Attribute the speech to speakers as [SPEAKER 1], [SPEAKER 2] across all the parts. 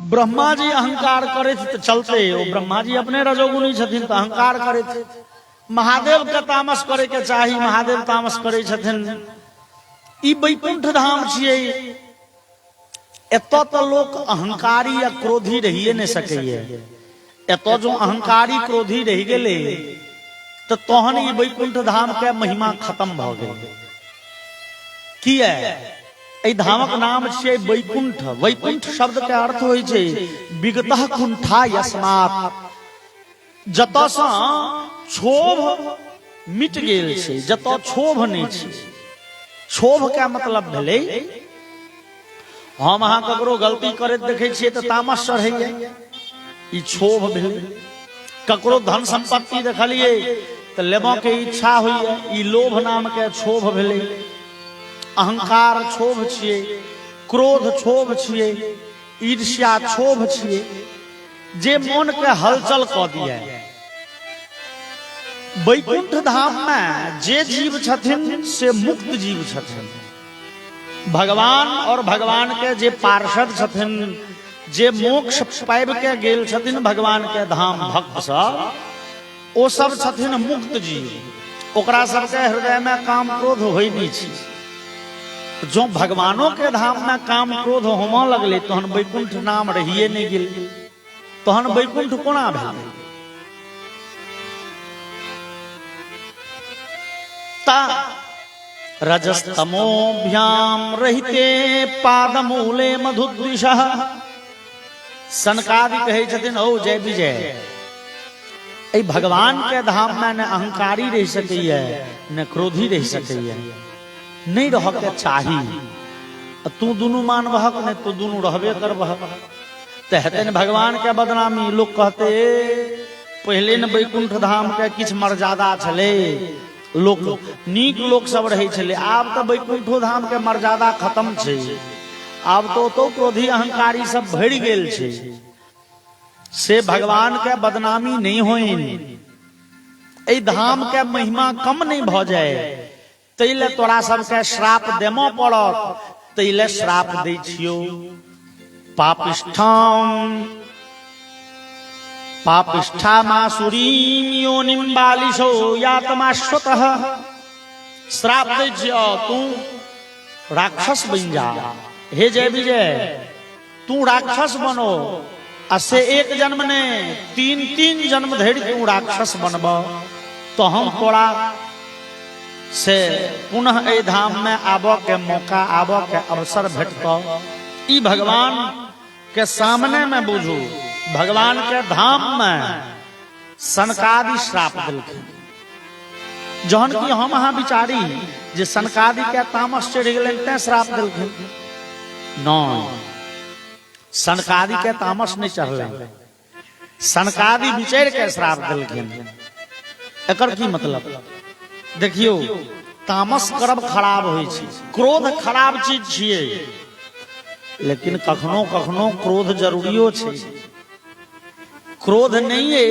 [SPEAKER 1] ब्रह्मा जी अहंकार करे तो चलते, वो ब्रह्मा जी अपने रजोगुणी छथिन तो अहंकार करे थे। महादेव के तामस करे के चाही, महादेव तामस करे छथिन। ई वैकुंठ धाम छियै, एतऽ तो लोक अहंकारी या क्रोधी रहिए नहीं सकैए। एतऽ जो अहंकारी क्रोधी रह गेले तो तहन ई वैकुंठ धाम के महिमा खत्म भ गेल। किया एहि धामक नाम छियै वैकुंठ। वैकुंठ शब्द के अर्थ होइ छै विगतः कुंठा यस्मात्, जतऽ सँ क्षोभ मिट गेल छै, जतऽ क्षोभ नहीं छै। क्षोभ के मतलब भेलै हम अहाँ ककरो गलती करैत देखै छियै तऽ तामस चढ़ैया, ई क्षोभ भेलै। ककरो धन संपत्ति देखलियै तऽ लेबऽ के इच्छा होइया, ई लोभ नाम के क्षोभ भेलै। अहंकार क्षोभ छियै, क्रोध क्षोभ छियै, ईर्ष्या क्षोभ छियै, जे मन के हलचल कऽ दिया। वैकुंठ धाम में जे जीव छथिन से मुक्त जीव छथिन। भगवान और भगवान के जे पार्षद छथिन, जे मोक्ष पाबि के गेल छथिन भगवान के धाम भक्त सब, ओ सब छथिन मुक्त जीव। ओकरा सबके हृदय में काम क्रोध होइ नहीं छै। जो भगवानों के धाम में काम क्रोध होमऽ लगले तहन वैकुंठ नाम रहिए नहीं गेल, तहन वैकुंठ कोना भेल। रजस्तमोभ्याम रहिते पादमूले मधुद्विषः। सनकादि कहे छथिन ओ जय विजय, ऐ भगवान के धाम में न अहंकारी रह सकैया न क्रोधी रह सकैया, नहीं रह के चाही। तू दुनू मानबहक ने तू दुनू रहबे करबहक तो हेतै न भगवान के बदनामी। लोग कहते पहले न वैकुंठ धाम के किछ मर्यादा छलै, लोक नीक लोक सब रहे छले, आब तो वैकुंठो धाम के मर्यादा खत्म छै। आब तो क्रोधी अहंकारी सब भरि गेल छै। से भगवान के बदनामी नहीं होइन, एहि धाम के महिमा कम नहीं भ जाए, तैले तोरा सबके श्राप देमो पड़त, तैले श्राप दै छियो। पापिष्ठाम पापिष्ठामासुरीं योनिं बालिशो यातमाश्वतः। श्राप दै छियो तू राक्षस बन जा। हे जय विजय, तू राक्षस बनो, असे एक जन्म ने तीन तीन जन्म धरि तू राक्षस बनब तो हम तोरा से पुनः ए धाम में आबो के मौका, आबो के अवसर भेटतो। ई भगवान के सामने में बुझू, भगवान के धाम में सनकादि श्राप दिलखिन। जहन की हम अहाँ विचारी जे सनकादि के तामस चढ़ गेलनि तें श्राप दिलखिन, नहीं, सनकादि के तामस नहीं चढ़लनि, सनकादि विचार के श्राप दिलखिन। एकर की मतलब देखियो, तामस करब खराब होइ छै, क्रोध खराब चीज छियै, लेकिन कखनो कखनो क्रोध जरूरियो छै। क्रोध नहीं है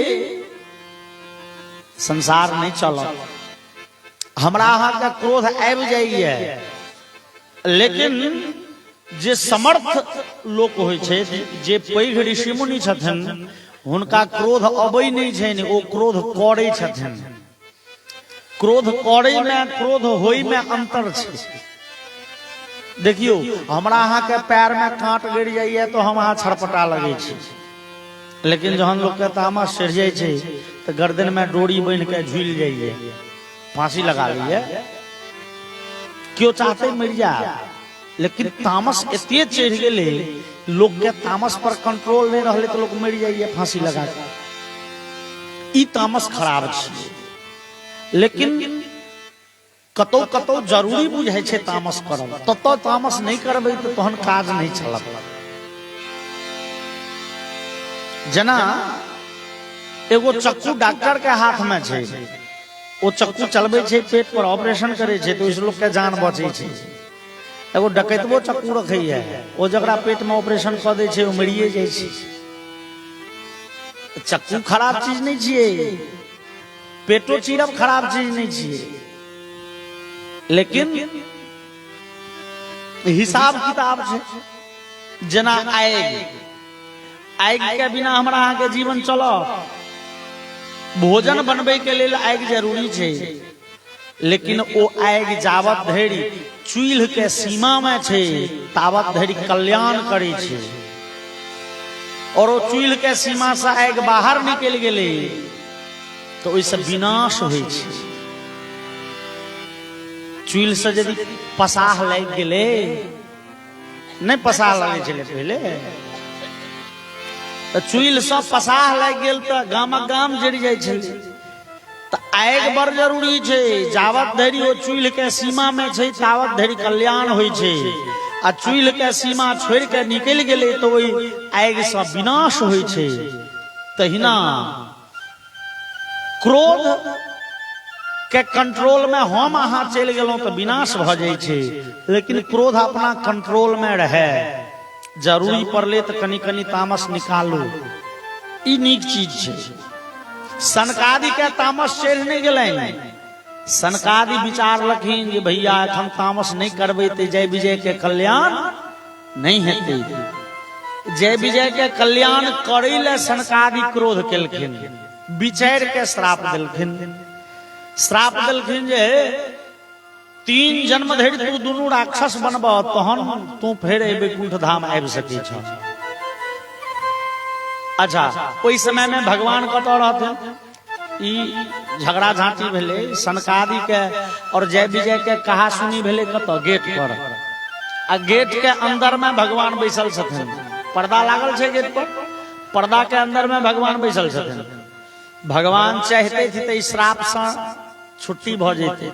[SPEAKER 1] संसार नहीं चलत। हमरा अहाँ के क्रोध आबि जाइए, लेकिन जे समर्थ लोक होइ छै, जे पैघ ऋषि मुनि छथिन, हुनका क्रोध अबै नहीं छनि, ओ क्रोध करै छथिन। क्रोध करै में क्रोध होइ में अंतर छै। देखियो हमरा अहाँ के पैर में कांट गिर जाइए तो हम अहाँ छटपटा लगे छी, लेकिन जहन लोग के तामस चढ़ जाए छै तो गर्दन में डोरी बन के झूल जाइए, फांसी लगा लीए। क्यों चाहते मर जाए, लेकिन तामस एते चढ़ गेले, लोग के तामस पर कंट्रोल नहीं रहले तो लोग मर जाइए फांसी लगा के। ई तामस खराब छै, लेकिन कतौ कतौ जरूरी बुझाई छै तामस करब, ततो तामस नहीं करबै तो तहन काज नहीं चलत। जना एगो चक्कू डॉक्टर के हाथ में छै, वो चक्कू चलबै छै, पेट पर ऑपरेशन करे छै तो इस लोग के जान बचे छै। एगो डकैतबो चक्कू रखै है, वो जकरा पेट में ऑपरेशन क दै छै ओ मरिए जाइ छै। चक्कू खराब चीज नहीं छियै, पेटो चीरब खराब चीज नहीं छियै, लेकिन हिसाब किताब छै। जना आएगी आग के बिना हमरा अहाँ के जीवन चलो। भोजन बनबे के लिए आग जरूरी है, लेकिन वो आग जावत धरि चूल्ह के सीमा में छे तावत धरि कल्याण करे छे, और वो चूल्ह के सीमा से आग बाहर निकल गेले तो ओइसे विनाश होइ छे। चूल्ह से यदि पसाह लग गेले, नहीं पसाह लगे छे पहले, तो चूल्ह से पसाह लग गेल तो गामक गाम जरि जाय छे। तो आग बड़ जरूरी छे, जावत धरि वो चूल्ह के सीमा में छे तावत धरि कल्याण होइ छे, आ चूल्ह के सीमा छोड़ के निकल गेले तो वही आग से विनाश होइ छे। तहिना क्रोध के कंट्रोल में हम अहाँ चल गेलौं तो विनाश भ जाय छे, लेकिन क्रोध अपना कंट्रोल में रहे, जरूरी पड़ले तो कनी कनी तामस निकालू, ई नीक चीज छे। सनकादि के तामस चढ़ नहीं गेलै, सनकादि विचार लखिन जे भैया हम तामस नहीं करबै तो जय विजय के कल्याण नहीं हेतै। जय विजय के कल्याण करै ले सनकादि क्रोध केलखिन, विचार के श्राप देलखिन। श्राप देलखिन जे 3 जन्म धरि तू दुनू राक्षस बनब तहन तू फेर वैकुंठ धाम आबि सकै छ। अच्छा, ओई समय में भगवान कतऽ रहथिन? ई झगड़ा झांटी भेले सनकादि के और जय विजय के कहा सुनी भेले कतऽ? गेट पर। आ गेट के अंदर में भगवान बैसल छथिन, पर्दा लागल छे गेट पर, पर्दा के अंदर में भगवान बैसल छथिन। भगवान चाहते थे तो श्राप से छुट्टी भ जेते,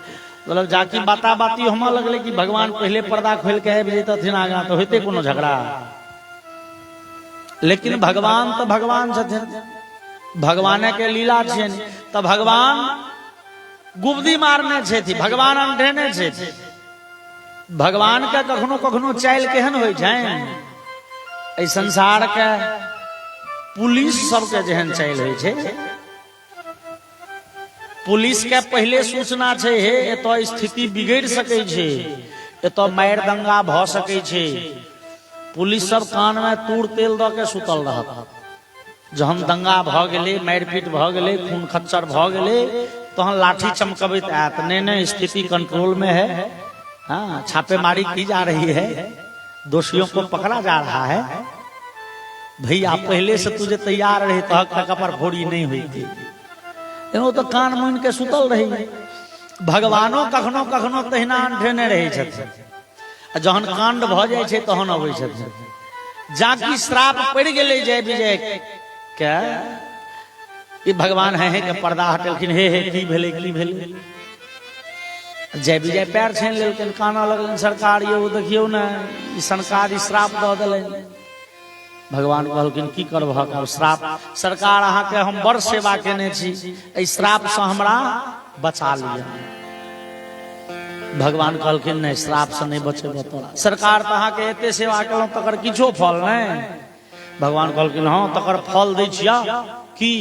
[SPEAKER 1] मतलब जाकी बाता बाती हम लगले कि भगवान पहले पर्दा खोल के आबि जैतथिन आगा तो होते कोनो झगड़ा। लेकिन भगवान तो भगवान छथिन, भगवान के लीला छेन, तो भगवान गुब्दी मारने छे, भगवान अंधेने छे। भगवान के कखनो कखनो चाल केहन होइ छनि, एहि संसार के पुलिस सबके जेहन चाल होइ छे। पुलिस के पहले सूचना छे हे एतऽ स्थिति बिगड़ सकै छे, एतऽ मार दंगा भ सकै छे। पुलिस सब कान में तूर तेल द के सुतल रहत। जहन दंगा भ गेले, मारपीट भ गेले, खून खच्चर भ गेले, तहन लाठी चमकबैत आयत, नहीं स्थिति कंट्रोल में है, हाँ छापेमारी की जा रही है, दोषियों को पकड़ा जा रहा है। भैया पहले से तुझे तैयार रहे तो हक पर फोड़ी नहीं हुई थी, तो कान मुन के सुतल रही। भगवानो कखनो कखनो तहिना अंठेने रहे छथिन, जहन कांड भ जाय छे तहन अबै छथिन। जाकी श्राप पड़ गेले जय विजय के, ई भगवान है के पर्दा हटेलखिन, हे की भेले की भेले। जय विजय पैर छीन लेलखिन, काना लगलन सरकार यौ देखियौ ने ई सनकादि श्राप द देलनि। भगवान कहलखिन की करबहक अब श्राप, सरकार अहाँ के हम बड़ सेवा केने छी, एहि श्राप से हमरा बचा लिया। भगवान कहलखिन नहीं श्राप से नहीं बचेबो तोरा, सरकार तो अहाँ के एते सेवा केलहुँ तकर किछो फल नहीं। भगवान कहलखिन हाँ तकर फल दै छिया की,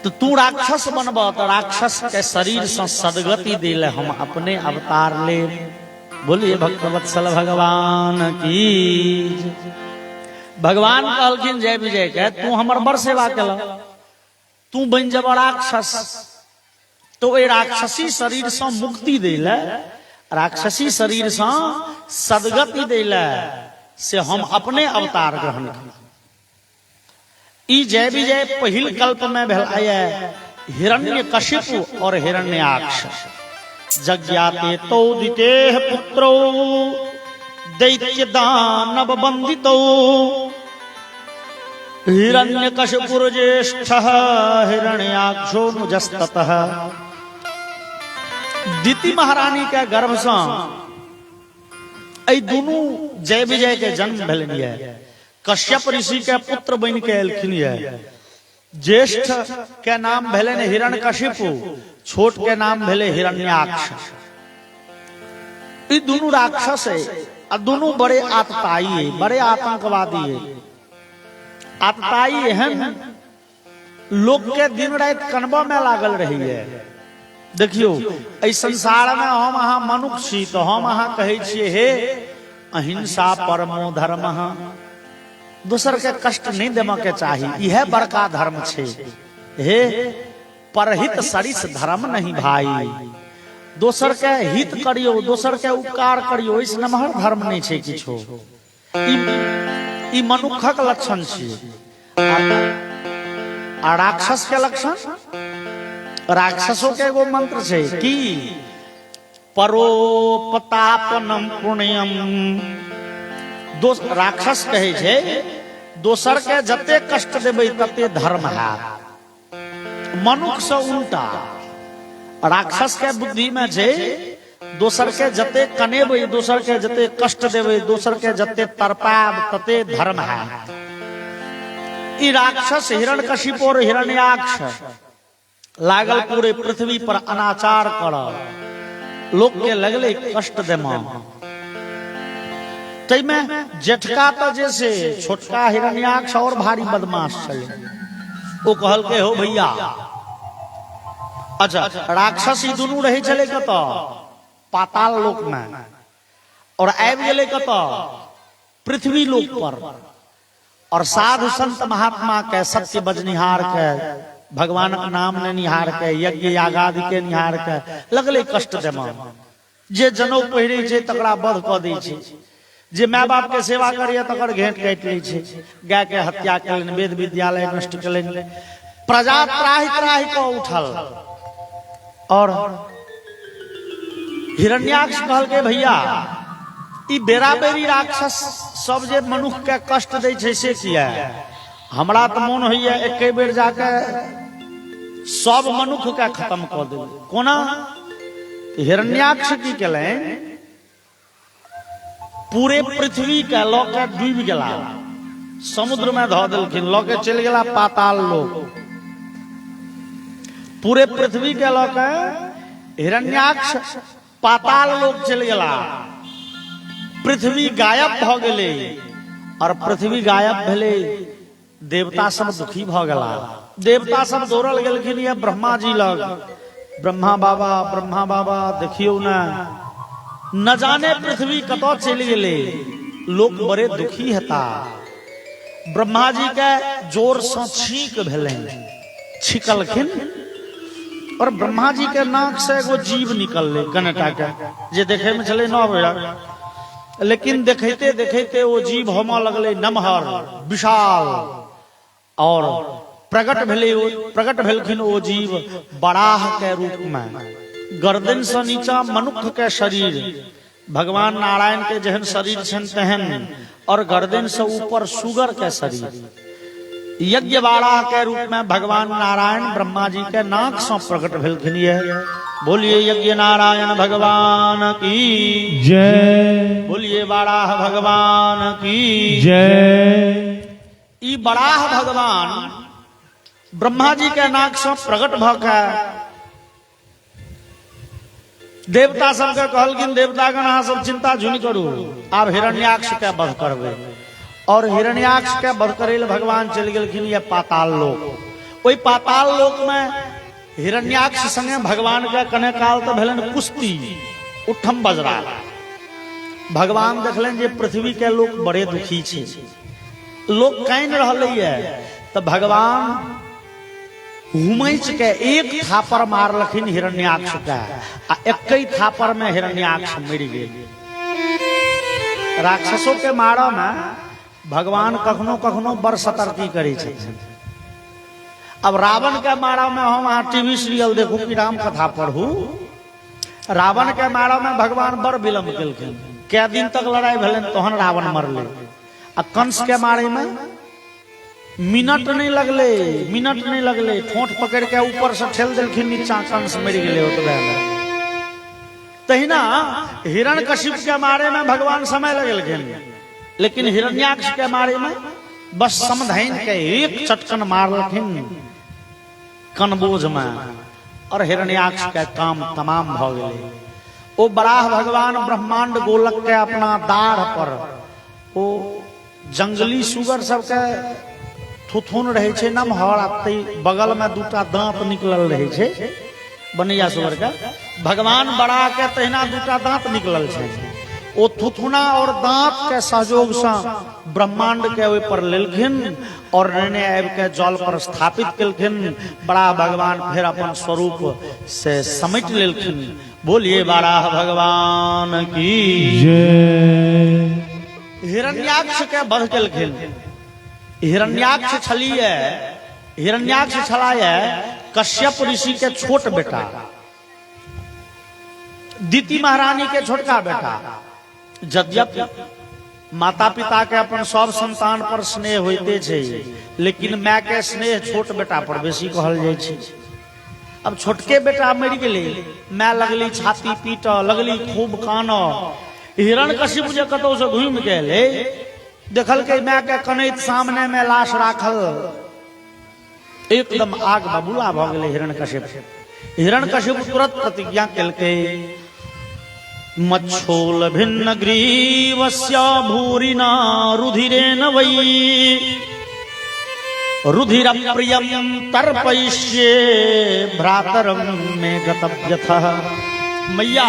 [SPEAKER 1] तो तू राक्षस बनब तो राक्षस के शरीर से सदगति दिले हम अपने अवतार ले। बोलिए भक्तवत्सल भगवान की। भगवान कहलखिन जय विजय के तू हमर बड़ सेवा केला, तू बन जब राक्षस, तो ए राक्षसी शरीर से मुक्ति दिले, राक्षसी शरीर से सदगति दिले से हम अपने अवतार ग्रहण कर। ई जय विजय पहिल कल्प में भेलाए हिरण्यकशिपु और हिरण्याक्ष। जज्ञाते तोदिते पुत्रो दैत्य दानव बंदितो, हिरण्यकशिपुर ज्येष्ठः हिरण्याक्षो नुजस्ततः। दिति महारानी के गर्भ से दोनों जय विजय के जन्म भेलनि। कश्यप ऋषि के पुत्र बन के एलखिन। ज्येष्ठ के नाम भेलन हिरण्यकशिपु, छोट के नाम भेले हिरण्याक्ष। ये दोनों राक्षस है और दोनों बड़े आतताई है, बड़े आतंकवादी है। आतताई एहन लोग के दिन रात कनबा में लागल रही है। देखियो इस संसार में हम अहाँ मनुष्य छी तो हम अहाँ कहे छिए हे अहिंसा परमो धर्म, दूसर के कष्ट नहीं देवा के चाही, यह बड़का धर्म छे। हे परहित सरिस धर्म नहीं भाई, दोसर के हित करियो, दोसर के उपकार करियो, इस नमहर धर्म नहीं छे किछो। ई मनुखक लक्षण छे। आ राक्षस के लक्षण, राक्षसों के एगो मंत्र छे कि परोपतापनम पुण्यम। राक्षस कहे छे दोसर के जते कष्ट देबै तते धर्म है। मनुख से उल्टा राक्षस के बुद्धि में छे दोसर के जते कनेबै, दोसर के जते कष्ट देबै, दोसर के जते तरपाब तते धर्म है। ई राक्षस हिरण्यकशिपु और हिरण्याक्ष लागल पूरे पृथ्वी पर अनाचार कर, लोग के लगले कष्ट देमा। तैमे जेठका तो जैसे छोटका हिरण्याक्ष और भारी बदमाश चले, वो कहल के हो भैया। अच्छा, राक्षस ई दुनू रहे चले कत पाताल लोक में, और आबि गेले कत पृथ्वी लोक पर। और साधु संत महात्मा के सत्य बजनिहार के, भगवान के नाम ने निहार के, यज्ञ यागादि के निहार के लगले कष्ट देमा। जे जनौ पहिरे छे तकरा वध क दै छे, जे माय बाप के सेवा करिए तकर घेंट काटि लै छे, गाय के हत्या करेन, वेद विद्यालय नष्ट करेन, प्रजा त्राहि त्राहि क उठल। और हिरण्याक्ष कहल के भैया ई बेरा बेरी राक्षस सब जे मनुष्य के कष्ट दै छे से किया, हमरा त मोन होइए एके बेर जाके सब मनुष्य के खत्म क दे। कोना? हिरण्याक्ष की केले पूरे पृथ्वी के लऽ के डूबि गेला, समुद्र में धऽ देलखिन, लऽ के चलि गेला पाताल लोक। पूरे पृथ्वी के लऽ के हिरण्याक्ष पाताल लोक चलि गेला, पृथ्वी गायब भ गेले। और पृथ्वी गायब भेले, देवता सब दुखी भ गेला। देवता सब दौड़ल गेलखिन ये ब्रह्मा जी लग, ब्रह्मा बाबा देखियो न जाने पृथ्वी कतौ चलि गेले, लोक बड़े दुखी हेता। ब्रह्मा जी के जोर से छींक भेलै, छिकलखिन और ब्रह्मा जी के नाक से एगो जीव निकलले कनेटा के, जे देखे में चले 9 बजे, लेकिन देखते देखते वो जीव होमा लगले नमहर विशाल। और प्रकट भेलखिन वो जीव बराह के रूप में, गर्दन से नीचा मनुष्य के शरीर, भगवान नारायण के जहन शरीर छन तहन, और गर्दन से ऊपर सुगर के शरीर। यज्ञ बाड़ा के रूप में भगवान नारायण ब्रह्मा जी के नाक से प्रकट भेलखिन। बोलिए यज्ञ नारायण भगवान की जय, बोलिए बाराह भगवान की जय। ई बाराह भगवान ब्रह्मा जी के नाक से प्रकट भके देवता सबके कहलखिन, देवतागण अहाँ सब चिंता झुनि करू, आब हिरण्याक्ष के वध करबै। और हिरण्याक्ष के वध करे ले भगवान चलि गेलखिन ये पाताल लोक। ओई पाताल लोक में हिरण्याक्ष संगे भगवान के कने काल तो भेलन कुश्ती, उठम बजरा। भगवान देखलन जे पृथ्वी के लोग बड़े दुखी छे, लोग काइन रहले, तो भगवान हुमैच के एक थापर मारलखिन हिरण्याक्ष के, आ एकई थापर में हिरण्याक्ष मरि गेल। राक्षसों के मारा में भगवान कखनो कखनो बड़ सतर्की करे छथिन। अब रावण के मारा में हम अहाँ टीवी सीरियल देखू कि राम कथा पढ़ू, रावण के मारा में भगवान बड़ विलम्ब केलखिन, कै दिन तक लड़ाई भेलन तहन रावण मरले। आ कंस के मारे में मिनट नहीं लगले, ठोंठ पकड़ के ऊपर से ठेल देलखिन नीचा, कंस मरि गेले। ओतबे तहिना हिरण्यकशिप के मारे में भगवान समय लगेलखिन, लेकिन हिरण्याक्ष के मारे में बस समधैन के एक चटकन मारलखिन कनबोझ में, और हिरण्याक्ष के काम तमाम भ गेले। ओ बराह भगवान ब्रह्मांड गोलक के अपना दाढ़ पर ओ जंगली सुगर सबके थुथुन रहे छे नमहर, बगल में 2टा दांत निकलल रहे छे बनैया सुगर के। भगवान बड़ा के तहिना 2टा दांत निकलल छे। ओ थुथुना और दांत के सहयोग से ब्रह्मांड के ऊपर लेलखिन और निर्णय आबि के जल पर स्थापित केलखिन। बड़ा भगवान फिर अपन स्वरूप से समेट लेलखिन। बोलिए बाराह भगवान की जय। हिरण्याक्ष के वध केलखिन। हिरण्याक्ष छलिए, हिरण्याक्ष छलाए कश्यप ऋषि के छोट बेटा, दिति महारानी के छोटका बेटा। यद्यपि माता पिता के अपन सब संतान पर स्नेह होते छे, लेकिन माय के स्नेह छोट बेटा पर बेसी कहल जाय छे। अब छोटके बेटा मर गेले, माय लगली छाती पीट, लगली खूब कानो। हिरण्यकशिपु जे कतौ से घूम के ले देखल के माय के कनैत सामने में लाश राखल, एकदम आग बबूला भ गेले हिरण्यकशिप। हिरण्यकशिपु तुरंत प्रतिज्ञा केलके, मच्छोल भिन्न ग्रीवस्य भूरिना रुधिरेण वै रुधिर प्रियम तर्पयिष्ये भ्रातरम में गतव्यथः। मैया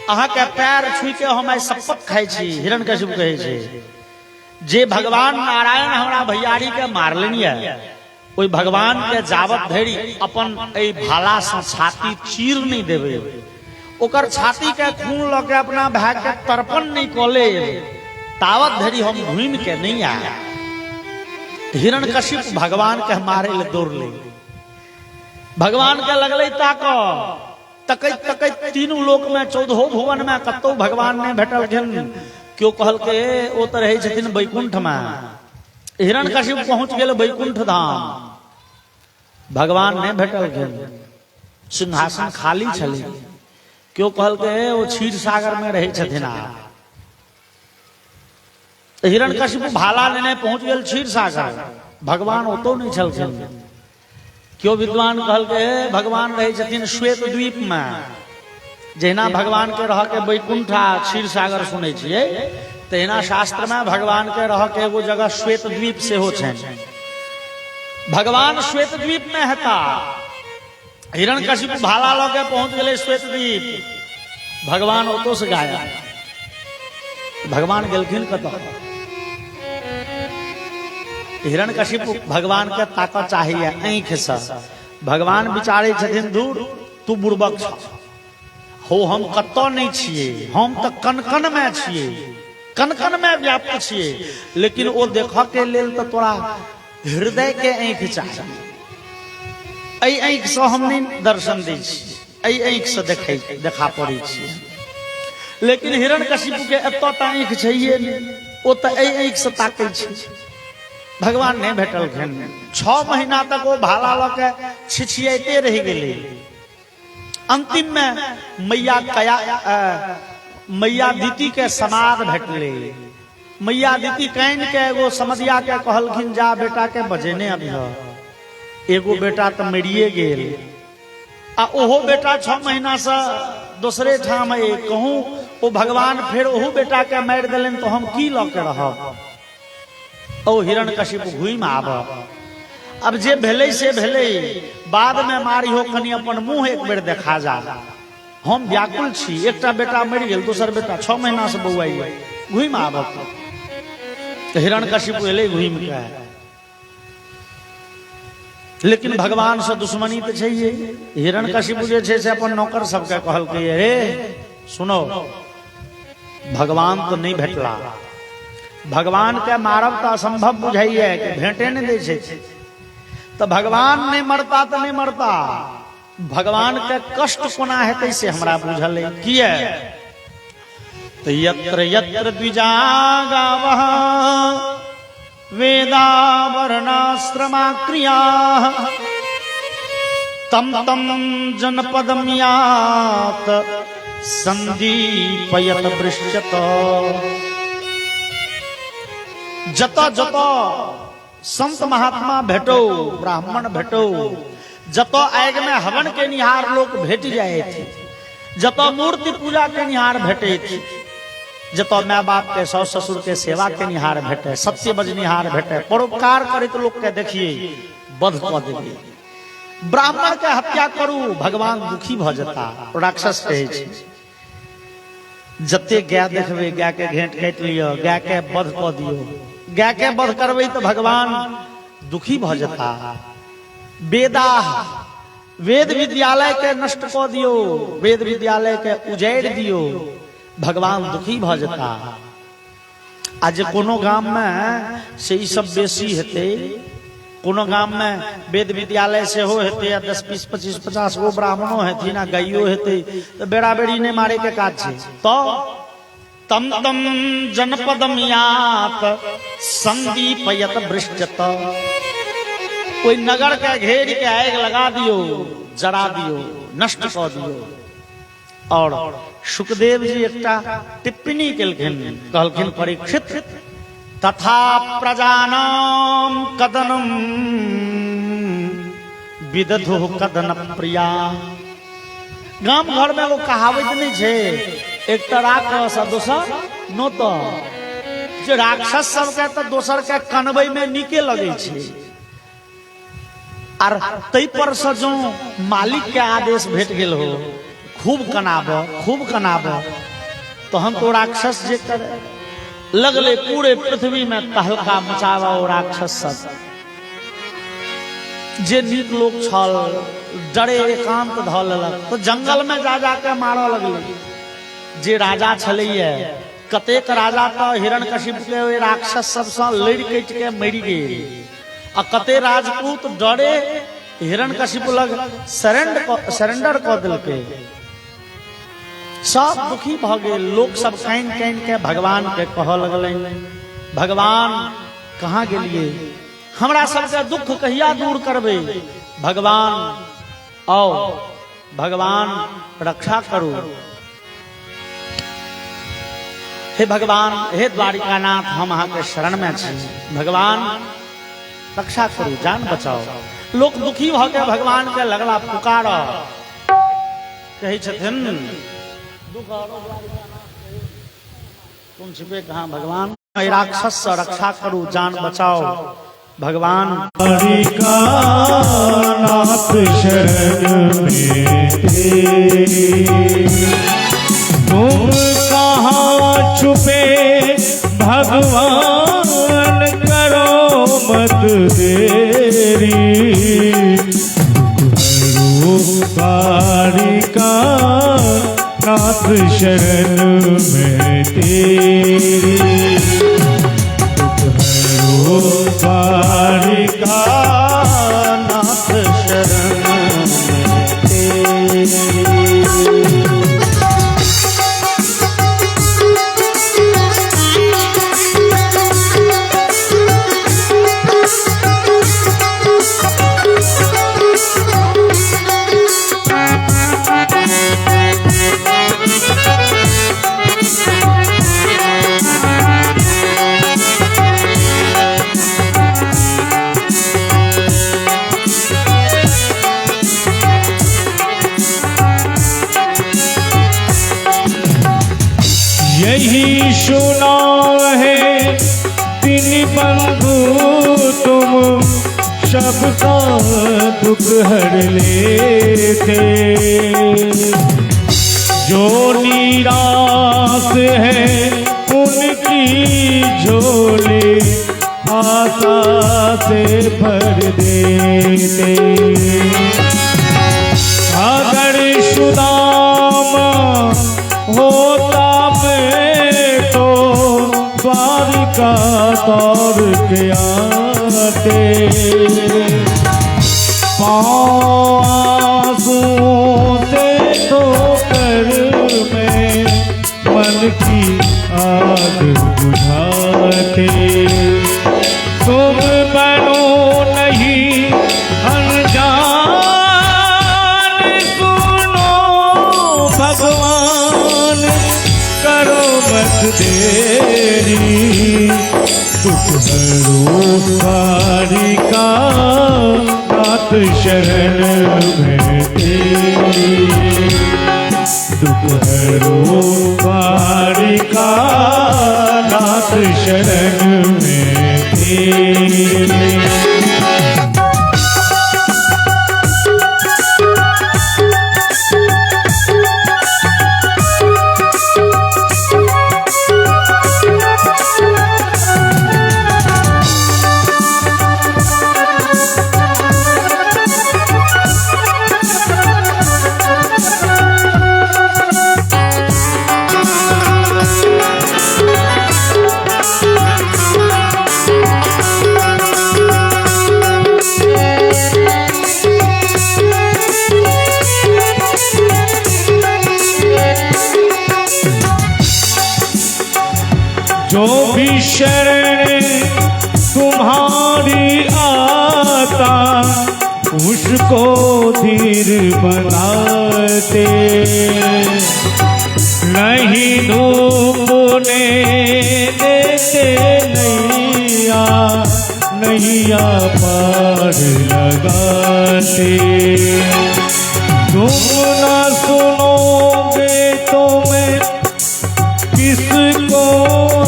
[SPEAKER 1] अहाँ के पैर छुई के हम आई शपथ खाई छी। हिरण्यकशिपु कहे छे, जे भगवान नारायण हमरा भैयारी के मारलनि है, ओई भगवान के जावत धरि अपन ए भाला से छाती चीर नहीं देवे, ओकर छाती के खून ल के अपना भाई के तर्पण नहीं कले, तावत धरि हम घूम के नहीं आया। हिरण्यकशिपु भगवान के मारे ले दौड़ ले। भगवान के लगले ताको, तकैत तकैत तीनों लोक में 14 भुवन में कतौ भगवान ने भेटल खिन। क्यों कहल के ओ त रहै छथिन वैकुंठ में। हिरण्यकशिपु पहुंच गेल वैकुंठ धाम, भगवान ने भेटल खिन। सिंहासन खाली छली। क्यों कहल के वो क्षीर सागर में रहे छथिन। हिरण्यकशिपु भाला लेने पहुंच गेल क्षीर सागर, भगवान ओतो नहीं छलखिन। क्यों विद्वान कहल के भगवान रहे छथिन श्वेत द्वीप में। जहिना भगवान के रह के वैकुंठ आ क्षीर सागर सुने छिए, तहिना शास्त्र में भगवान के रह के एगो जगह श्वेत द्वीप से हो छन। भगवान श्वेत द्वीप में हेता। हिरण्यकशिपु भाला ल के पहुंच गए श्वेत द्वीप। भगवान ओतो से गाया। भगवान गेलखिन कत। हिरण्यकशिपु भगवान के ताकत चाहिए आंख से। भगवान विचारे छथिन, दूर तू बुड़बक हो, हम कतो नहीं छिए, हम तो कनकन में छिए, कनकन में व्याप्त छिए। लेकिन वो देख के लेल तो तोरा हृदय के आंख चाहिए। ऐ आंख से हम नहीं दर्शन दै छी, ऐ आंख से देखा पड़े छी। लेकिन हिरण्यकशिपु के एतो त आंख चाहिए नहीं, ओ त ऐ आंख से ताकै छी। भगवान ने भेटल खन। 6 महीना तक वो भाला ल के छिछियाते रह गेले। अंतिम में मैया दिति के समाद भेटले। मैया दिति कान के एगो समधिया के कहलखिन, जा बेटा के बजेने अभी। एगो बेटा तो मरिए गेल, आ ओहो बेटा 6 महीना से दूसरे ठाम कहूं ओ भगवान फिर ओहो बेटा के मार देलन, तो हम की ल के रहब। ओ हिरण्यकशिपु घुम आब। अब जे भेले से भेले, बाद में मारी हो कनी अपन मुंह एक बेर देखा जा। हम व्याकुल छी, एकटा बेटा मर गेल, दूसर बेटा 6 महीना से बौआई घुम आबत। तो हिरण्यकशिपु एले घुम के। लेकिन भगवान से दुश्मनी तो चाहिए। हिरण्यकशिपु जे छे से अपन नौकर सबके कहल के, रे सुनो, भगवान तो नहीं भेटला, भगवान के मारब तो असंभव बुझाइए कि भेंटे नहीं दे छे। तो भगवान नहीं मरता तो नहीं मरता, भगवान के कष्ट कोना हेतै से हमरा बुझल है। किए तो यत्र यत्र द्विजा गावः वेदा वर्णाश्रमा क्रिया तम तम जनपदम यात संदीपयत वृश्यत। जत जत संत महात्मा भेटो, ब्राह्मण भेटो, जत आग में हवन के निहार लोग भेट जाए थे, जत मूर्ति पूजा के निहार भेटे थे, जत माय बाप के सास ससुर के सेवा के निहार भेटे, सत्य बजनिहार भेटे, परोपकार करे तो लोग के देखिए बध क देंगे। ब्राह्मण के हत्या करू, भगवान दुखी भ जाता, राक्षस कहे छे। जते गाय देखबे गाय के घेंट काट लियो, गाय के वध क दियो। गाय के वध करबे तो भगवान दुखी भ जता। वेदा वेद विद्यालय के नष्ट क दियो, वेद विद्यालय के उजैड़ दियो, भगवान दुखी भ जता। आज कोनो गाम में से ई सब बेसी हेते, कोनो गाम में वेद विद्यालय से हो हेते या 10 20 25 50 गो ब्राह्मणों हेती ना गाइयो हेते तो बेड़ा बेड़ी ने मारे के काज छे। तो तम तम जनपदम यात संदीपयत वृष्टत, कोई नगर के घेर के आग लगा दियो, जरा दियो, नष्ट कर दियो। और सुखदेव जी एकटा टिप्पणी केलखिन, कहलखिन परीक्षित तथा प्रजानाम कदनम विदधु कदन प्रिया। गाम घर में वो कहावत नहीं छे, एक तो राक्षस दोसर नो तो जे राक्षस सब के तो दोसर के कनबई में नीके लगे छे। और तई पर से जो मालिक के आदेश भेट गेल हो खूब कनाब तो हम तो राक्षस जे करे लगले पूरे पृथ्वी में तहलका मचावा। और राक्षस सब जे नीक लोग छल डरे एकांत ध लेलक तो जंगल में जा जाके मारऽ लगले। जे राजा छलैया कतेक राजा तो हिरण्यकशिपु के राक्षस सब से लड़ कट के मरि गेल, आ कते राजपूत डरे हिरण्यकशिपु लग सरेंडर क देलकै। सब दुखी भ गेल। लोग सब काइन काइन के भगवान के कह लगल, भगवान कहाँ गेलिए, हमरा सबके दुख कहिया दूर करबे, भगवान आओ, भगवान रक्षा करू। हे भगवान, हे द्वारिकानाथ, हम अहाँ के शरण में छी, भगवान रक्षा करू, जान बचाओ। लोग दुखी भ के भगवान के लगला पुकार, कहे छथिन तुम छिपे कहाँ भगवान, राक्षस से रक्षा करू, जान बचाओ भगवान।
[SPEAKER 2] नाथ शरण में तुम कहाँ छुपे भगवान, करो मत देरी। द्वारिका नाथ शरण में तेरी, द्वारिका नाथ शरण में तेरी। यही सुना है दीन बंधु तुम सबका दुख हर लेते, जो निराश है उनकी झोली आशा से भर देते। अगर सुदामा होता तो द्वारिका तौर के आते, पाँव से ठोकर में मन की आग बुझाते। तुम बनो नहीं अनजान, सुनो भगवान करो मत देरी। दुख हरो द्वारिका नाथ शरण में तेरी, दुख हरो द्वारिका नाथ शरण में तेरी। को धीर बनाते, नहीं डूबने देते नैया, नैया पार लगाते। तुम ना सुनोगे तो मैं किसको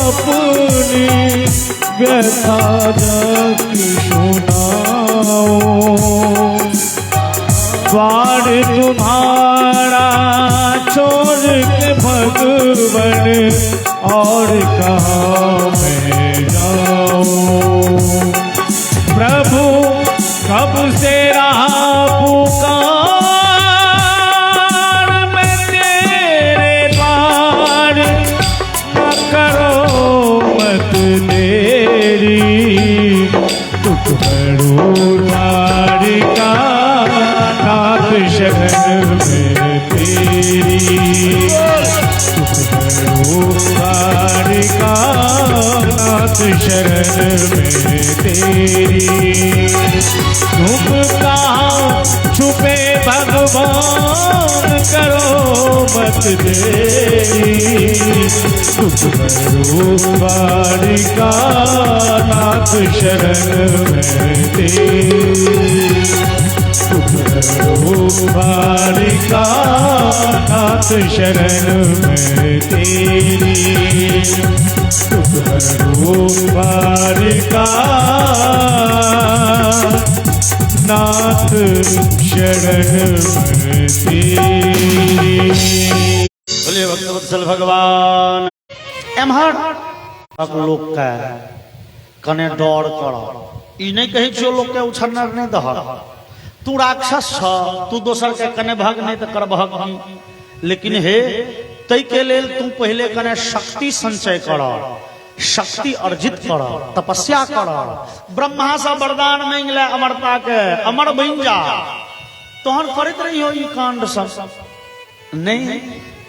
[SPEAKER 2] अपनी व्यथा जाकी सुनाऊं। द्वार तुम्हारा छोड़ के भगवन और कहाँ मैं जाऊं। प्रभु कब से रहा पुकार, मैं तेरे द्वार, न करो मत देरी। दुख भरो द्वारिका नाथ शरण में तेरी। दुख भरो द्वारिका नाथ शरण में तेरी। तुम कहाँ छुपे भगवान, करो मत देरी। दुख भरो द्वारिका नाथ शरण में तेरी। दुख भरो द्वारिका नाथ शरण में तेरी। दुख भरो द्वारिका नाथ शरण में तेरी।
[SPEAKER 1] बोलिए भक्तवत्सल भगवान। एम्हर लोक के कने डर कर, ई नहीं कही छो लोक के उछन्नर नहीं दह। तू राक्षस छ, तू दोसर के कने भाग नहीं तो कर भाग। लेकिन हे तई के लेल तू पहले कने शक्ति संचय कर, शक्ति अर्जित कर, तपस्या कर। ब्रह्मा से वरदान मांग ले अमरता के, अमर बन जा। तोहन करत रही हो ई कांड सब नहीं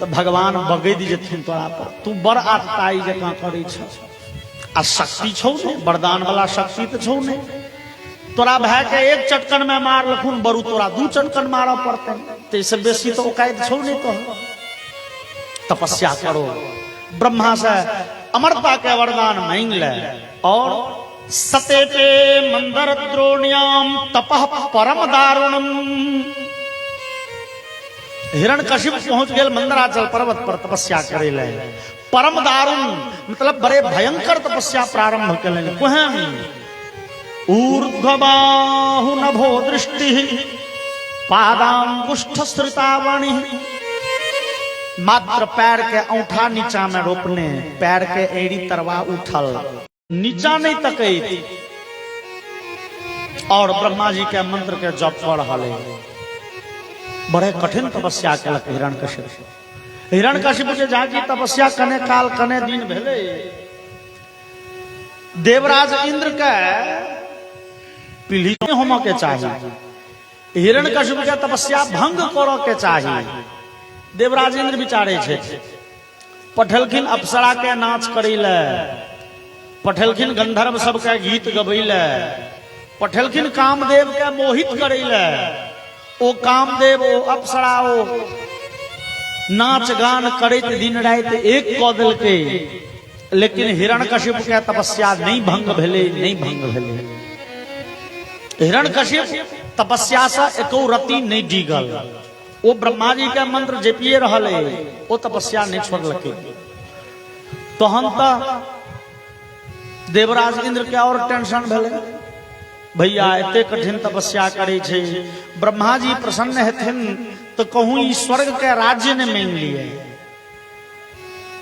[SPEAKER 1] तो भगवान बगैद जेथिन तोरा पर। तू बड़ आतताई जकां करै छ, आ शक्ति छौ ने, वरदान वाला शक्ति तो छौ ने। तोरा भाई के एक चटकन में मार लखुन, बरू तोरा 2 चटकन मारा पड़ते। तेसे बेसी तो औकात छौ ने। तो तपस्या करो, ब्रह्मा से अमरता के वरदान मांग ले। और सतेते मंदर द्रोण्याम तपः परम दारुणम। हिरण्यकशिप पहुंच गए मंदराचल पर्वत पर तपस्या करे ले। परम दारुण मतलब बड़े भयंकर तपस्या प्रारंभ करें। ऊर्ध्वबाहु नभो दृष्टि पादांगुष्ठ श्रुतावणि। मात्र पैर के औंठा नीचा में रोपने, पैर के एड़ी तरवा उठल, नीचा नहीं तकै। और ब्रह्मा जी के मंत्र के जप कर रहे। बड़े कठिन तपस्या कलक हिरण्यकशिप। हिरण्यकशिप के जाकी तपस्या कने काल कने दिन भेले। देवराज इंद्र के पीढ़ी होम के चाहिए, हिरण्यकशिप के तपस्या भंग कर के चाहिए। देवराज इंद्र विचारे छे, पठलखिन अप्सरा के नाच करै ले, पठलखिन गंधर्व सब के गीत गबै ले, पठलखिन कामदेव के मोहित करै ले। ओ कामदेव ओ अप्सरा ओ नाच गान करैत दिन रात एक क देलकै। लेकिन हिरण्यकशिप के तपस्या नहीं भंग भेलै, नहीं भंग भेलै। हिरण्यकशिप तपस्या से एको रति नहीं डिगल। वो ब्रह्मा जी के मंत्र जपिए रहले, वो तपस्या नहीं छोड़लकै। तहन त देवराज इंद्र के और टेंशन भेलै। भैया एते कठिन तपस्या करे छे, ब्रह्मा जी प्रसन्न हेथिन तो कहूं ई स्वर्ग के राज्य ने मांग लिए,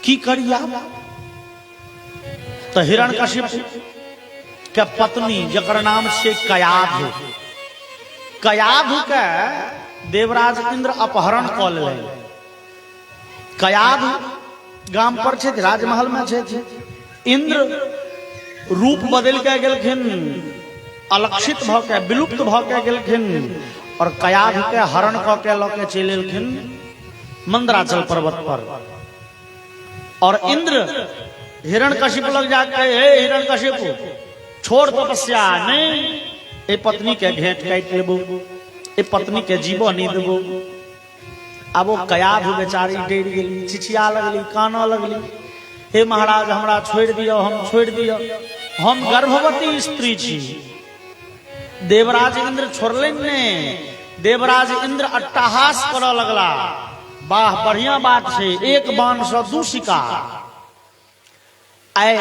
[SPEAKER 1] की करिया। तो हिरण्यकशिप के पत्नी जकर नाम छे कयाधु, कयाधु के देवराज इंद्र अपहरण क ले। कयाधु गाम पर छे, राजमहल में छे। इंद्र रूप बदल के गेलखिन, अलक्षित भ के विलुप्त भ के गेलखिन। और कयाधु के हरण क के ल के चलि एलखिन मंदराचल पर्वत पर। और इंद्र हिरण्यकशिप लग जाके, हे हिरण्यकशिप छोड़ तपस्या, नहीं ए पत्नी के घेंट काट लेबो। ए पत्नी के जीवो नहीं देबो। अब वो कयाध बेचारी डर गई, चिचिया लगली, काना लगली, हे महाराज हमरा छोड़ दियो, हम छोड़ दियो, हम गर्भवती स्त्री छी। देवराज इंद्र छोड़ले ने। देवराज इंद्र अट्टहास करऽ लगला, वाह बढ़िया बात है, एक बाण से दू शिकार। आए